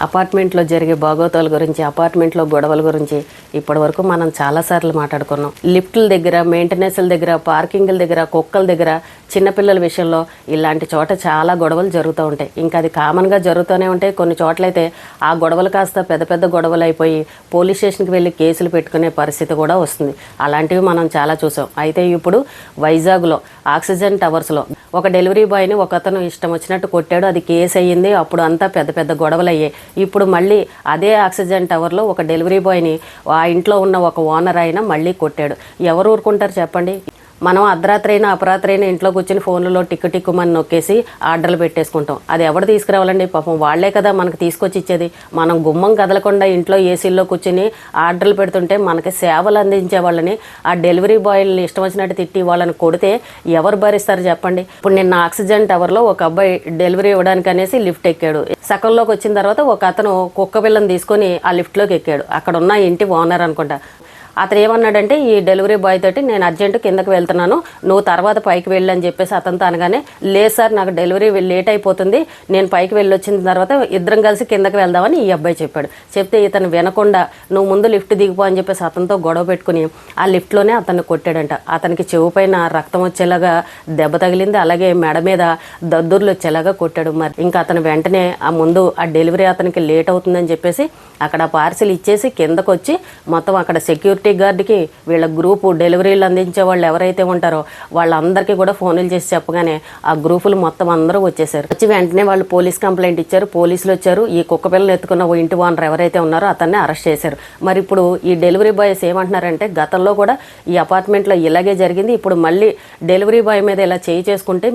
అపార్ట్మెంట్లో జరిగే బాగోతాల గురించి, అపార్ట్మెంట్లో గొడవల గురించి ఇప్పటివరకు మనం చాలాసార్లు మాట్లాడుకున్నాం. లిఫ్ట్ల దగ్గర, మెయింటెనెన్స్ల దగ్గర, పార్కింగ్ల దగ్గర, కుక్కల దగ్గర, చిన్నపిల్లల విషయంలో ఇలాంటి చోట చాలా గొడవలు జరుగుతూ ఉంటాయి. ఇంకా అది కామన్గా జరుగుతూనే ఉంటాయి. కొన్ని చోట్లయితే ఆ గొడవలు కాస్త పెద్ద పెద్ద గొడవలు అయిపోయి పోలీస్ స్టేషన్కి వెళ్ళి కేసులు పెట్టుకునే పరిస్థితి కూడా వస్తుంది. అలాంటివి మనం చాలా చూసాం. అయితే ఇప్పుడు వైజాగ్లో ఆక్సిజన్ టవర్స్లో ఒక డెలివరీ బాయ్ని ఒకతను ఇష్టం వచ్చినట్టు కొట్టాడు. అది కేసు అయ్యింది. అప్పుడు అంతా పెద్ద పెద్ద గొడవలు అయ్యాయి. ఇప్పుడు మళ్ళీ అదే ఆక్సిజన్ టవర్లో ఒక డెలివరీ బాయ్ని ఆ ఇంట్లో ఉన్న ఒక ఓనర్ అయినా మళ్ళీ కొట్టాడు. ఎవరు ఊరుకుంటారు చెప్పండి? మనం అర్ధరాత్రి అయినా అపరాత్రి అయినా ఇంట్లో కూర్చొని ఫోన్లలో టిక్కు టిక్కుమని నొక్కేసి ఆర్డర్లు పెట్టేసుకుంటాం. అది ఎవరు తీసుకురావాలండి? పాపం వాళ్లే కదా మనకు తీసుకొచ్చి ఇచ్చేది. మనం గుమ్మం కదలకుండా ఇంట్లో ఏసీల్లో కూర్చొని ఆర్డర్లు పెడుతుంటే మనకి సేవలు అందించే వాళ్ళని, ఆ డెలివరీ బాయ్ని ఇష్టం వచ్చినట్టు తిట్టి వాళ్ళని కొడితే ఎవరు భరిస్తారు చెప్పండి? ఇప్పుడు నిన్న ఆక్సిజన్ టవర్లో ఒక అబ్బాయి డెలివరీ ఇవ్వడానికి అనేసి లిఫ్ట్ ఎక్కాడు. సకంలోకి వచ్చిన తర్వాత ఒక అతను కుక్క పిల్లని తీసుకొని ఆ లిఫ్ట్లోకి ఎక్కాడు. అక్కడ ఉన్న ఇంటి ఓనర్ అనుకుంటా. అతను ఏమన్నాడంటే, ఈ డెలివరీ బాయ్ తోటి నేను అర్జెంటు కిందకి వెళ్తున్నాను, నువ్వు తర్వాత పైకి వెళ్ళి అని చెప్పేసి అతనితో అనగానే, లేదు సార్ నాకు డెలివరీ లేట్ అయిపోతుంది, నేను పైకి వెళ్ళి వచ్చిన తర్వాత ఇద్దరం కలిసి కిందకి వెళ్దామని ఈ అబ్బాయి చెప్పాడు. చెప్తే ఇతను వినకుండా నువ్వు ముందు లిఫ్ట్ దిగిపో అని చెప్పేసి అతనితో గొడవ పెట్టుకుని ఆ లిఫ్ట్లోనే అతన్ని కొట్టాడంట. అతనికి చెవు పైన రక్తం వచ్చేలాగా దెబ్బ తగిలింది. అలాగే మెడ మీద దద్దుర్లు వచ్చేలాగా కొట్టాడు. మరి ఇంకా అతను వెంటనే ఆ ముందు ఆ డెలివరీ అతనికి లేట్ అవుతుందని చెప్పేసి అక్కడ పార్సిల్ ఇచ్చేసి కిందకు వచ్చి మొత్తం అక్కడ సెక్యూరిటీ గార్డ్కి వీళ్ళ గ్రూపు డెలివరీలు అందించే వాళ్ళు ఎవరైతే ఉంటారో వాళ్ళందరికీ కూడా ఫోన్లు చేసి చెప్పగానే ఆ గ్రూపులు మొత్తం అందరూ వచ్చేసారు. వచ్చి వెంటనే వాళ్ళు పోలీస్ కంప్లైంట్ ఇచ్చారు. పోలీసులు వచ్చారు. ఈ కుక్క పిల్లలు ఎత్తుకున్న ఇంటి ఓనర్ ఎవరైతే ఉన్నారో అతన్ని అరెస్ట్ చేశారు. మరి ఇప్పుడు ఈ డెలివరీ బాయ్స్ ఏమంటున్నారంటే, గతంలో కూడా ఈ అపార్ట్మెంట్లో ఇలాగే జరిగింది, ఇప్పుడు మళ్ళీ డెలివరీ బాయ్ మీద ఇలా చేయి చేసుకుంటే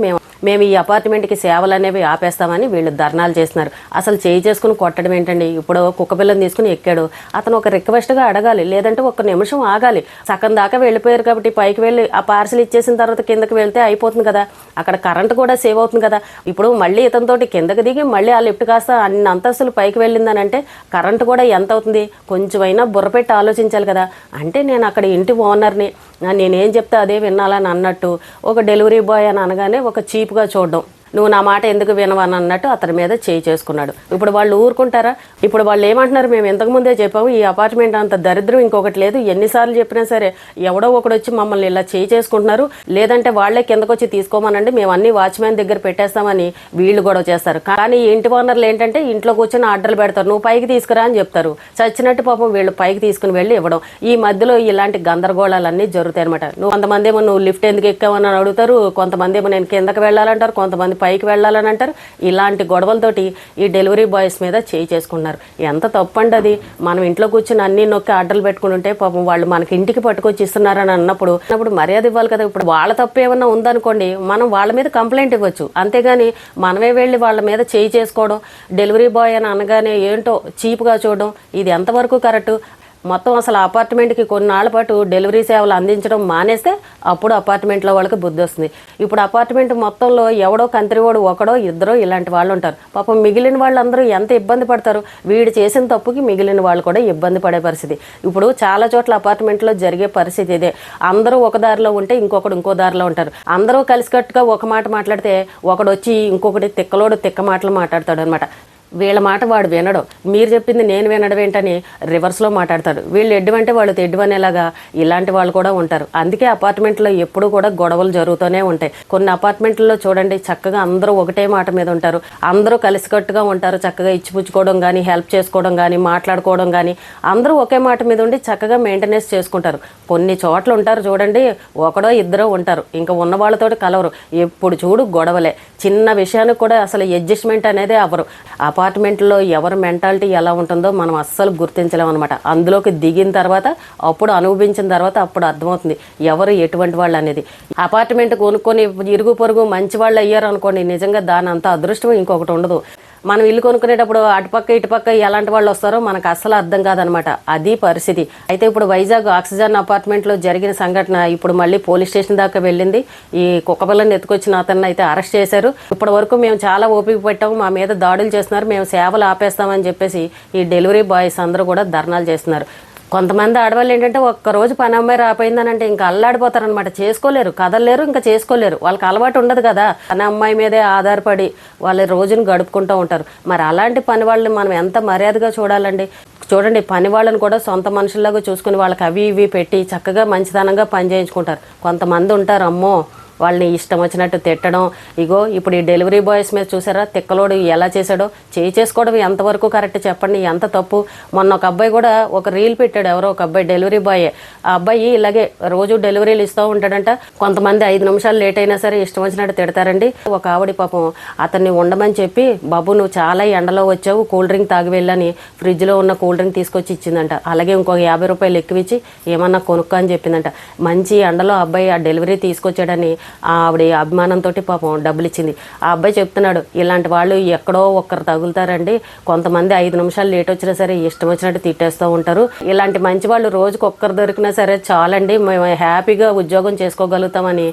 మేము ఈ అపార్ట్మెంట్కి సేవలు అనేవి ఆపేస్తామని వీళ్ళు ధర్నాలు చేస్తున్నారు. అసలు చేయి చేసుకుని కొట్టడం ఏంటండి? ఇప్పుడు కుక్క పిల్లని తీసుకుని ఎక్కాడు, అతను ఒక రిక్వెస్ట్గా అడగాలి, లేదంటే ఒక నిమిషం ఆగాలి. సగం దాకా వెళ్ళిపోయారు కాబట్టి పైకి వెళ్ళి ఆ పార్సిల్ ఇచ్చేసిన తర్వాత కిందకి వెళ్తే అయిపోతుంది కదా. అక్కడ కరెంట్ కూడా సేవ్ అవుతుంది కదా. ఇప్పుడు మళ్ళీ ఇతనితోటి కిందకి దిగి మళ్ళీ ఆ లిఫ్ట్ కాస్త అన్ని అంతస్తులు పైకి వెళ్ళిందని అంటే కరెంట్ కూడా ఎంత అవుతుంది? కొంచెమైనా బుర్ర పెట్టి ఆలోచించాలి కదా. అంటే నేను అక్కడ ఇంటి ఓనర్ని, నేనేం చెప్తే అదే వినాలని అన్నట్టు ఒక డెలివరీ బాయ్ అని అనగానే ఒక చీప్గా చూడడం, నువ్వు నా మాట ఎందుకు వినవని అన్నట్టు అతని మీద చేయి చేసుకున్నాడు. ఇప్పుడు వాళ్ళు ఊరుకుంటారా? ఇప్పుడు వాళ్ళు ఏమంటున్నారు, మేము ఇంతకుముందే చెప్పాము ఈ అపార్ట్మెంట్ అంత దరిద్రం ఇంకొకటి లేదు, ఎన్నిసార్లు చెప్పినా సరే ఎవడో ఒకడు వచ్చి మమ్మల్ని ఇలా చేయి చేసుకుంటున్నారు, లేదంటే వాళ్లే కిందకు వచ్చి తీసుకోమనండి, మేము అన్ని వాచ్మెన్ దగ్గర పెట్టేస్తామని వీళ్ళు గొడవ చేస్తారు. కానీ ఇంటి ఓనర్లు ఏంటంటే ఇంట్లో కూర్చొని ఆర్డర్లు పెడతారు, నువ్వు పైకి తీసుకురా అని చెప్తారు. చచ్చినట్టు పాపం వీళ్ళు పైకి తీసుకుని వెళ్ళి ఇవ్వడం. ఈ మధ్యలో ఇలాంటి గందరగోళాలన్నీ జరుగుతాయి అనమాట. కొంతమంది ఏమో నువ్వు లిఫ్ట్ ఎందుకు ఎక్కావని అడుగుతారు, కొంతమంది ఏమో నేను కిందకి వెళ్ళాలంటారు, కొంతమంది పైకి వెళ్ళాలని అంటారు. ఇలాంటి గొడవలతోటి ఈ డెలివరీ బాయ్స్ మీద చేయి చేసుకున్నారు. ఎంత తప్పండి అది. మనం ఇంట్లో కూర్చొని అన్ని నొక్కి ఆర్డర్లు పెట్టుకుని ఉంటే పాపం వాళ్ళు మనకి ఇంటికి పట్టుకొచ్చి ఇస్తున్నారని అన్నప్పుడు మర్యాద ఇవ్వాలి కదా. ఇప్పుడు వాళ్ళ తప్పు ఏమన్నా ఉందనుకోండి, మనం వాళ్ళ మీద కంప్లైంట్ ఇవ్వచ్చు. అంతేగాని మనమే వెళ్ళి వాళ్ళ మీద చేయి చేసుకోవడం, డెలివరీ బాయ్ అని అనగానే ఏంటో చీప్గా చూడడం, ఇది ఎంతవరకు కరెక్టు? మొత్తం అసలు అపార్ట్మెంట్కి కొన్నాళ్ళ పాటు డెలివరీ సేవలు అందించడం మానేస్తే అప్పుడు అపార్ట్మెంట్లో వాళ్ళకి బుద్ధి వస్తుంది. ఇప్పుడు అపార్ట్మెంట్ మొత్తంలో ఎవడో కంత్రివాడు ఒకడో ఇద్దరో ఇలాంటి వాళ్ళు ఉంటారు. పాపం మిగిలిన వాళ్ళందరూ ఎంత ఇబ్బంది పడతారు. వీడు చేసిన తప్పుకి మిగిలిన వాళ్ళు కూడా ఇబ్బంది పడే పరిస్థితి ఇప్పుడు చాలా చోట్ల అపార్ట్మెంట్లో జరిగే పరిస్థితి ఇదే. అందరూ ఒక దారిలో ఉంటే ఇంకొకడు ఇంకో దారిలో ఉంటారు. అందరూ కలిసికట్టుగా ఒక మాట మాట్లాడితే ఒకడు వచ్చి ఇంకొకటి తిక్కలోడు తిక్క మాటలు మాట్లాడతాడు అనమాట. వీళ్ళ మాట వాడు వినడం, మీరు చెప్పింది నేను వినడం ఏంటని రివర్స్లో మాట్లాడతారు. వీళ్ళు ఎడ్డువంటే వాళ్ళు తెడ్డువనేలాగా ఇలాంటి వాళ్ళు కూడా ఉంటారు. అందుకే అపార్ట్మెంట్లో ఎప్పుడు కూడా గొడవలు జరుగుతూనే ఉంటాయి. కొన్ని అపార్ట్మెంట్లలో చూడండి, చక్కగా అందరూ ఒకటే మాట మీద ఉంటారు, అందరూ కలిసికట్టుగా ఉంటారు. చక్కగా ఇచ్చిపుచ్చుకోవడం కానీ, హెల్ప్ చేసుకోవడం కానీ, మాట్లాడుకోవడం కానీ, అందరూ ఒకే మాట మీద ఉండి చక్కగా మెయింటెనెన్స్ చేసుకుంటారు. కొన్ని చోట్ల ఉంటారు చూడండి, ఒకడో ఇద్దరో ఉంటారు, ఇంకా ఉన్న వాళ్ళతోటి కలవరు, ఎప్పుడు చూడు గొడవలే. చిన్న విషయానికి కూడా అసలు అడ్జస్ట్మెంట్ అనేది అవ్వరు. అపార్ట్మెంట్లో ఎవరి మెంటాలిటీ ఎలా ఉంటుందో మనం అస్సలు గుర్తించలేము అనమాట. అందులోకి దిగిన తర్వాత, అప్పుడు అనుభవించిన తర్వాత అప్పుడు అర్థమవుతుంది ఎవరు ఎటువంటి వాళ్ళు అనేది. అపార్ట్మెంట్ కొనుక్కొని ఇరుగు పొరుగు మంచి వాళ్ళు అయ్యారు అనుకోండి, నిజంగా దాని అంత అదృష్టం ఇంకొకటి ఉండదు. మనం ఇల్లు కొనుక్కునేటప్పుడు అటుపక్క ఇటుపక్క ఎలాంటి వాళ్ళు వస్తారో మనకు అస్సలు అర్థం కాదనమాట. అది పరిస్థితి. అయితే ఇప్పుడు వైజాగ్ ఆక్సిజన్ అపార్ట్మెంట్లో జరిగిన సంఘటన ఇప్పుడు మళ్ళీ పోలీస్ స్టేషన్ దాకా వెళ్ళింది. ఈ కుక్కపిల్లని ఎత్తుకొచ్చిన అతన్ని అయితే అరెస్ట్ చేశారు. ఇప్పటి వరకు మేము చాలా ఓపిక పెట్టాము, మా మీద దాడులు చేస్తున్నారు, మేము సేవలు ఆపేస్తామని చెప్పేసి ఈ డెలివరీ బాయ్స్ అందరూ కూడా ధర్నాలు చేస్తున్నారు. కొంతమంది ఆడవాళ్ళు ఏంటంటే ఒక్కరోజు పని అమ్మాయి రాపోయిందని అంటే ఇంకా అల్లాడిపోతారనమాట. చేసుకోలేరు, కదలలేరు, ఇంకా చేసుకోలేరు. వాళ్ళకి అలవాటు ఉండదు కదా, పని అమ్మాయి మీదే ఆధారపడి వాళ్ళ రోజును గడుపుకుంటూ ఉంటారు. మరి అలాంటి పని వాళ్ళని మనం ఎంత మర్యాదగా చూడాలండి. చూడండి, పని వాళ్ళని కూడా సొంత మనుషుల్లాగా చూసుకుని వాళ్ళకి అవి ఇవి పెట్టి చక్కగా మంచితనంగా పని చేయించుకుంటారు. కొంతమంది ఉంటారు, అమ్మో వాళ్ళని ఇష్టం వచ్చినట్టు తిట్టడం. ఇగో ఇప్పుడు ఈ డెలివరీ బాయ్స్ మీద చూసారా, తిక్కలోడు ఎలా చేశాడో. చేసుకోవడం ఎంతవరకు కరెక్ట్ చెప్పండి, ఎంత తప్పు. మొన్న ఒక అబ్బాయి కూడా ఒక రీల్ పెట్టాడు, ఎవరో ఒక అబ్బాయి, డెలివరీ బాయ్. ఆ అబ్బాయి ఇలాగే రోజు డెలివరీలు ఇస్తూ ఉంటాడంట. కొంతమంది 5 నిమిషాలు లేట్ అయినా సరే ఇష్టం వచ్చినట్టు తిడతారండి. ఒక ఆవిడ పాపం అతన్ని ఉండమని చెప్పి, బాబు నువ్వు చాలా ఎండలో వచ్చావు, కూల్ డ్రింక్ తాగి వెళ్ళని ఫ్రిడ్జ్లో ఉన్న కూల్ డ్రింక్ తీసుకొచ్చి ఇచ్చిందంట. అలాగే ఇంకొక 50 రూపాయలు ఎక్కువిచ్చి ఏమన్నా కొనుక్కో అని చెప్పిందంట. మంచి ఎండలో అబ్బాయి ఆ డెలివరీ తీసుకొచ్చాడని ఆవిడ అభిమానంతో పాపం డబ్బులు ఇచ్చింది. ఆ అబ్బాయి చెప్తున్నాడు, ఇలాంటి వాళ్ళు ఎక్కడో ఒక్కరు తగులుతారండి. కొంతమంది 5 నిమిషాలు లేట్ వచ్చినా సరే ఇష్టం వచ్చినట్టు తిట్టేస్తూ ఉంటారు. ఇలాంటి మంచి వాళ్ళు రోజుకి ఒక్కరు దొరికినా సరే చాలండి, మేము హ్యాపీగా ఉద్యోగం చేసుకోగలుగుతామని.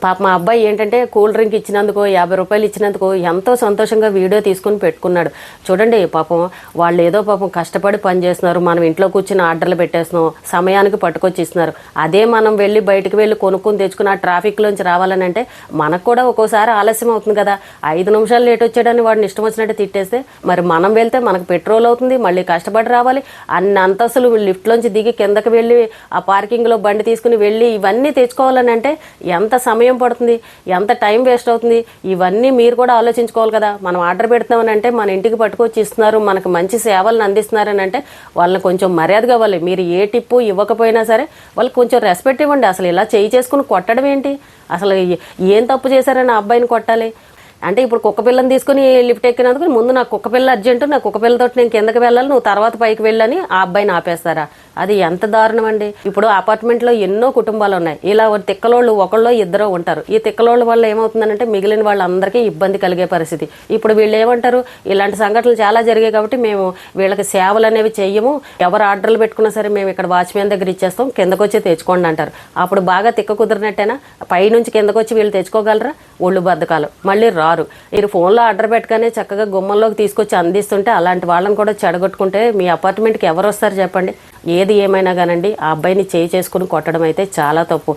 పాప మా అబ్బాయి ఏంటంటే కూల్ డ్రింక్ ఇచ్చినందుకు 50 రూపాయలు ఇచ్చినందుకు ఎంతో సంతోషంగా వీడియో తీసుకుని పెట్టుకున్నాడు. చూడండి, పాపం వాళ్ళు ఏదో పాపం కష్టపడి పని చేస్తున్నారు, మనం ఇంట్లో కూర్చుని ఆర్డర్లు పెట్టేస్తున్నాం, సమయానికి పట్టుకొచ్చి ఇస్తున్నారు. అదే మనం వెళ్ళి బయటకు వెళ్ళి కొనుక్కొని తెచ్చుకుని ఆ ట్రాఫిక్లోంచి రావాలని అంటే మనకు కూడా ఒక్కోసారి ఆలస్యం అవుతుంది కదా. 5 నిమిషాలు లేట్ వచ్చాడని వాడిని ఇష్టం వచ్చినట్టు తిట్టేస్తే మరి మనం వెళ్తే మనకు పెట్రోల్ అవుతుంది, మళ్ళీ కష్టపడి రావాలి. అన్ని అంతస్తులు లిఫ్ట్లోంచి దిగి కిందకి వెళ్ళి ఆ పార్కింగ్లో బండి తీసుకుని వెళ్ళి ఇవన్నీ తెచ్చుకోవాలని అంటే ఎంత సమయం పడుతుంది, ఎంత టైం వేస్ట్ అవుతుంది. ఇవన్నీ మీరు కూడా ఆలోచించుకోవాలి కదా. మనం ఆర్డర్ పెడతామని అంటే మన ఇంటికి పట్టుకొచ్చి ఇస్తున్నారు, మనకు మంచి సేవలను అందిస్తున్నారని అంటే వాళ్ళని కొంచెం మర్యాదగా ఇవ్వాలి. మీరు ఏ టిప్పు ఇవ్వకపోయినా సరే వాళ్ళకి కొంచెం రెస్పెక్ట్ ఇవ్వండి. అసలు ఇలా చేసుకుని కొట్టడం ఏంటి, అసలు ఏం తప్పు చేశారని ఆ అబ్బాయిని కొట్టాలి అంటే? ఇప్పుడు కుక్క పిల్లని తీసుకుని లిఫ్ట్ ఎక్కినందుకు ముందు నాకు కుక్క పిల్ల అర్జెంటు, నా కుక్క పిల్లతో నేను కిందకి వెళ్ళాలి, నువ్వు తర్వాత పైకి వెళ్ళని ఆ అబ్బాయిని ఆపేస్తారా? అది ఎంత దారుణం అండి. ఇప్పుడు అపార్ట్మెంట్లో ఎన్నో కుటుంబాలు ఉన్నాయి. ఇలా తిక్కలోళ్ళు ఒకళ్ళో ఇద్దరు ఉంటారు. ఈ తిక్కలోళ్ళ వల్ల ఏమవుతుందంటే మిగిలిన వాళ్ళందరికీ ఇబ్బంది కలిగే పరిస్థితి. ఇప్పుడు వీళ్ళు ఏమంటారు, ఇలాంటి సంఘటనలు చాలా జరిగాయి కాబట్టి మేము వీళ్ళకి సేవలు అనేవి చెయ్యము, ఎవరు ఆర్డర్లు పెట్టుకున్నా సరే మేము ఇక్కడ వాచ్మెన్ దగ్గర ఇచ్చేస్తాం, కిందకు వచ్చి తెచ్చుకోండి అంటారు. అప్పుడు బాగా తిక్క కుదిరినట్టేనా? పైనుంచి కిందకు వచ్చి వీళ్ళు తెచ్చుకోగలరా? ఒళ్ళు బద్దకాలు, మళ్ళీ రారు. మీరు ఫోన్లో ఆర్డర్ పెట్టగానే చక్కగా గుమ్మంలోకి తీసుకొచ్చి అందిస్తుంటే అలాంటి వాళ్ళని కూడా చెడగొట్టుకుంటే మీ అపార్ట్మెంట్కి ఎవరు వస్తారు చెప్పండి? ఏది ఏమైనా కానండి, ఆ అబ్బాయిని చేసుకుని కొట్టడం అయితే చాలా తప్పు.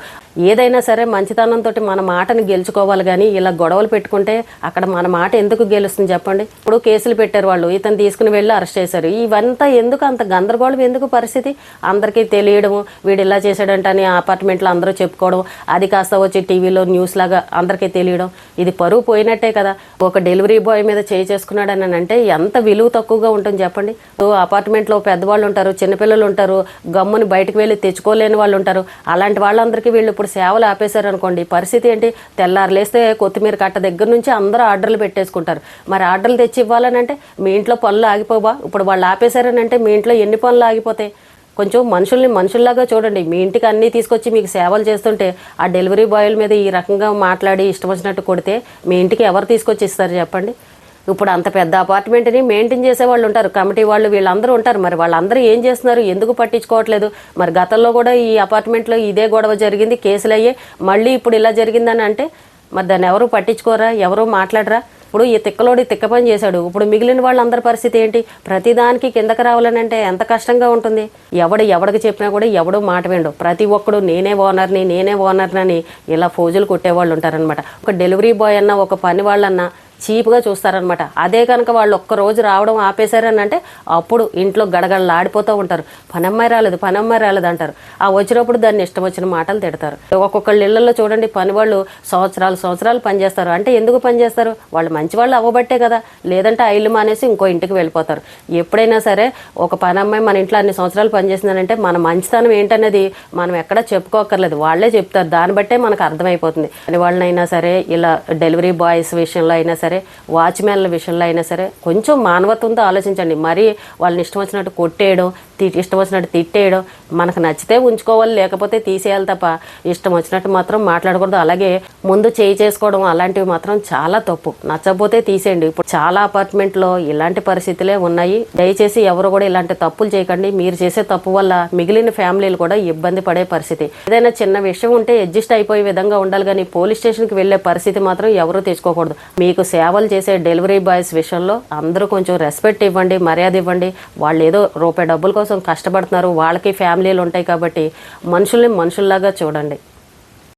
ఏదైనా సరే మంచితనంతో మన మాటని గెలుచుకోవాలి, కానీ ఇలా గొడవలు పెట్టుకుంటే అక్కడ మన మాట ఎందుకు గెలుస్తుంది చెప్పండి? ఇప్పుడు కేసులు పెట్టారు వాళ్ళు, ఇతను తీసుకుని వెళ్ళి అరెస్ట్ చేశారు. ఇవంతా ఎందుకు అంత గందరగోళం ఎందుకు పరిస్థితి? అందరికీ తెలియడము, వీడు ఇలా చేశాడంటని అపార్ట్మెంట్లో అందరూ చెప్పుకోవడం, అది కాస్త వచ్చి టీవీలో న్యూస్ లాగా అందరికీ తెలియడం, ఇది పరువు పోయినట్టే కదా. ఒక డెలివరీ బాయ్ మీద చేసుకున్నాడని అంటే ఎంత విలువ తక్కువగా ఉంటుంది చెప్పండి? అపార్ట్మెంట్లో పెద్దవాళ్ళు ఉంటారు, చిన్నపిల్లలు ఉంటారు, గమ్ముని బయటకు వెళ్ళి తెచ్చుకోలేని వాళ్ళు ఉంటారు. అలాంటి వాళ్ళందరికీ వీళ్ళు ఇప్పుడు సేవలు ఆపేశారు అనుకోండి, పరిస్థితి ఏంటి? తెల్లారు లేస్తే కొత్తిమీర కట్ట దగ్గర నుంచి అందరూ ఆర్డర్లు పెట్టేసుకుంటారు. మరి ఆర్డర్లు తెచ్చి ఇవ్వాలని అంటే మీ ఇంట్లో పనులు ఆగిపోవా? ఇప్పుడు వాళ్ళు ఆపేశారని అంటే మీ ఇంట్లో ఎన్ని పనులు ఆగిపోతాయి? కొంచెం మనుషుల్ని మనుషుల్లాగా చూడండి. మీ ఇంటికి అన్నీ తీసుకొచ్చి మీకు సేవలు చేస్తుంటే ఆ డెలివరీ బాయ్ల మీద ఈ రకంగా మాట్లాడి ఇష్టం వచ్చినట్టు కొడితే మీ ఇంటికి ఎవరు తీసుకొచ్చి ఇస్తారు చెప్పండి? ఇప్పుడు అంత పెద్ద అపార్ట్మెంట్ని మెయింటైన్ చేసే వాళ్ళు ఉంటారు, కమిటీ వాళ్ళు, వీళ్ళందరూ ఉంటారు. మరి వాళ్ళందరూ ఏం చేస్తున్నారు, ఎందుకు పట్టించుకోవట్లేదు? మరి గతంలో కూడా ఈ అపార్ట్మెంట్లో ఇదే గొడవ జరిగింది, కేసులు అయ్యే, మళ్ళీ ఇప్పుడు ఇలా జరిగిందని అంటే మరి దాన్ని ఎవరు పట్టించుకోరా, ఎవరు మాట్లాడరా? ఇప్పుడు ఈ తిక్కలోడి తిక్క పని చేశాడు, ఇప్పుడు మిగిలిన వాళ్ళందరి పరిస్థితి ఏంటి? ప్రతిదానికి కిందకి రావాలని అంటే ఎంత కష్టంగా ఉంటుంది. ఎవడికి చెప్పినా కూడా ఎవడో మాట వినడు. ప్రతి ఒక్కడు నేనే ఓనర్ని ఇలా ఫోజులు కొట్టేవాళ్ళు ఉంటారనమాట. ఒక డెలివరీ బాయ్ అన్నా, ఒక పని వాళ్ళన్నా చీప్గా చూస్తారనమాట. అదే కనుక వాళ్ళు ఒక్కరోజు రావడం ఆపేశారని అంటే అప్పుడు ఇంట్లో గడగడలాడిపోతూ ఉంటారు. పనమ్మాయి రాలేదు అంటారు. ఆ వచ్చినప్పుడు దాన్ని ఇష్టం వచ్చిన మాటలు తిడతారు. ఒక్కొక్కళ్ళ ఇళ్లలో చూడండి, పని వాళ్ళు సంవత్సరాలు పనిచేస్తారు. అంటే ఎందుకు పనిచేస్తారు? వాళ్ళు మంచి వాళ్ళు అవ్వబట్టే కదా, లేదంటే ఆ ఇల్లు మానేసి ఇంకో ఇంటికి వెళ్ళిపోతారు. ఎప్పుడైనా సరే ఒక పని అమ్మాయి మన ఇంట్లో అన్ని సంవత్సరాలు పనిచేసిందనంటే మన మంచితనం ఏంటనేది మనం ఎక్కడా చెప్పుకోకర్లేదు, వాళ్ళే చెప్తారు. దాన్ని బట్టే మనకు అర్థమైపోతుంది. పని వాళ్ళనైనా సరే, ఇలా డెలివరీ బాయ్స్ విషయంలో అయినా సరే, వాచ్మెన్ల విషయంలో అయినా సరే కొంచెం మానవత్వంతో ఆలోచించండి. మరీ వాళ్ళని ఇష్టం వచ్చినట్టు కొట్టేయడం, ఇష్టం వచ్చినట్టు తిట్టేయడం మనకు నచ్చితే ఉంచుకోవాలి, లేకపోతే తీసేయాలి తప్ప ఇష్టం వచ్చినట్టు మాత్రం మాట్లాడకూడదు. అలాగే ముందు చేయి చేసుకోవడం అలాంటివి మాత్రం చాలా తప్పు. నచ్చకపోతే తీసేయండి. ఇప్పుడు చాలా అపార్ట్మెంట్లో ఇలాంటి పరిస్థితులే ఉన్నాయి. దయచేసి ఎవరు కూడా ఇలాంటి తప్పులు చేయకండి. మీరు చేసే తప్పు వల్ల మిగిలిన ఫ్యామిలీలు కూడా ఇబ్బంది పడే పరిస్థితి. ఏదైనా చిన్న విషయం ఉంటే అడ్జస్ట్ అయిపోయే విధంగా ఉండాలి, కానీ పోలీస్ స్టేషన్కి వెళ్లే పరిస్థితి మాత్రం ఎవరు తెచ్చుకోకూడదు. మీకు సేవలు చేసే డెలివరీ బాయ్స్ విషయంలో అందరూ కొంచెం రెస్పెక్ట్ ఇవ్వండి, మర్యాద ఇవ్వండి. వాళ్ళు ఏదో రూపాయి డబ్బుల కోసం కష్టపడుతున్నారు, వాళ్ళకి ఫ్యామిలీలు ఉంటాయి కాబట్టి మనుషుల్ని మనుషుల్లాగా చూడండి.